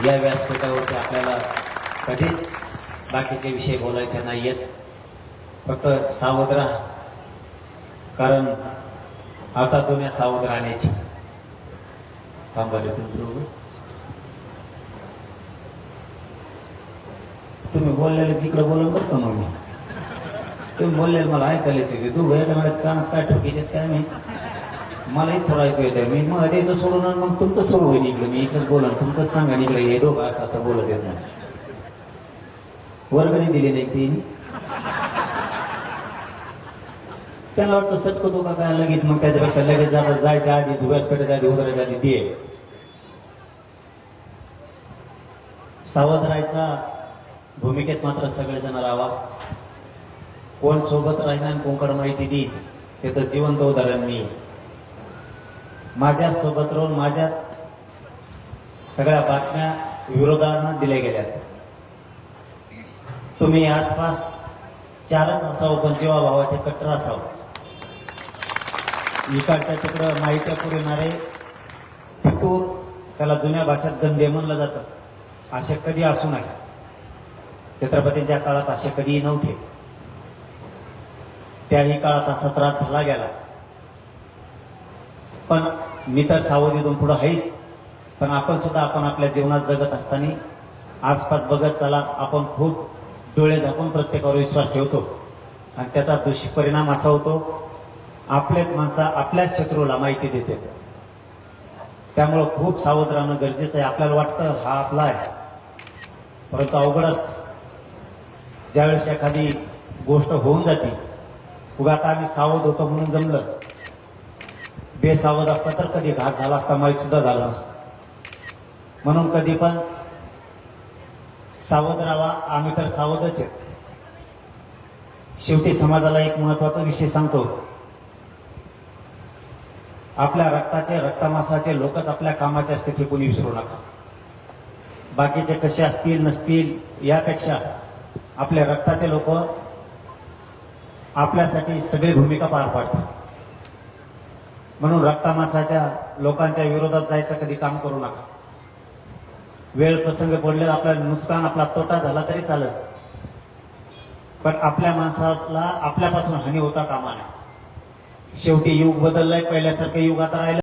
या व्यासपीठावरती आपल्याला कधीच बाकीचे विषय बोलायचे नाहीयेत, फक्त सावध राहा, कारण आता दुनिया सावध राहण्याची. तुम्ही बोललेलं तिकडे बोलून बघतो मग मी. तुम्ही बोललेलं मला ऐकायला येते, तू माझ्या कानात काय ठोकी देत काय मी, मलाही थोडं ऐकू येतं. मी मग द्यायचं सोडून मग तुमचं सुरू होईल इकडे, मी इकडे बोला तुमचं सांगा इकडे हे दोघं असं असं बोलत येत नाही. वर्गणी दिली नाही ती, त्याला वाटतं सटकतो का काय लगेच, मग त्याच्यापेक्षा लगेच जायच्या आधी व्यासपीठाच्या आधी उतरायच्या आधी दे. सावध राहायचा भूमिकेत मात्र सगळेजण राहावा. कोण सोबत राहिना आणि कोणकडे माहिती देईल त्याचं जिवंत उदाहरण मी. माझ्या सोबत राहून माझ्याच सगळ्या बातम्या विरोधानं दिल्या गेल्या. तुम्ही आसपास चारच असावं, पण जीवा भावाचे कट्टर असावं. इकडच्या तिकडं माहित्या पुरवणारे फितूर, त्याला जुन्या भाषेत गंदे म्हणलं जातं, असे कधी असू नये. छत्रपतींच्या काळात असे कधीही नव्हते. त्याही काळात असा त्रास झाला गेला, पण मी तर सावधीतून पुढे आहेच. पण आपण सुद्धा आपण आपल्या जीवनात जगत असताना आसपास बघत चला. आपण खूप डोळे झाकून प्रत्येकावर विश्वास ठेवतो आणि त्याचा दुष्परिणाम असा होतो, आपलेच माणसं आपल्याच शत्रूला माहिती देते. त्यामुळं खूप सावध राहणं गरजेचं आहे. आपल्याला वाटतं हा आपला आहे, परंतु अवघड असतं. ज्यावेळेस एखादी गोष्ट होऊन जाते, उगा आता आम्ही सावध होतो म्हणून जमलं, बेसावध असता तर कधी घात झाला असता, माहीत सुद्धा झाला नसतं. म्हणून कधी पण सावध राहावा. आम्ही तर सावधच आहेत. शेवटी समाजाला एक महत्वाचा विषय सांगतो, आपल्या रक्ताचे रक्तमासाचे लोकच आपल्या कामाचे असते हे कोणी विसरू नका. बाकीचे कसे असतील नसतील यापेक्षा आपल्या रक्ताचे लोक आपल्यासाठी सगळी भूमिका पार पाडतात. म्हणून रक्तमासाच्या लोकांच्या विरोधात जायचं कधी काम करू नका. वेळ प्रसंग पडले, आपला नुकसान आपला तोटा झाला तरी चालत, पण आपल्या माणसाला आपल्यापासून हानी होता कामा नये. शेवटी युग बदललाय, पहिल्यासारखं युग आता राहिलं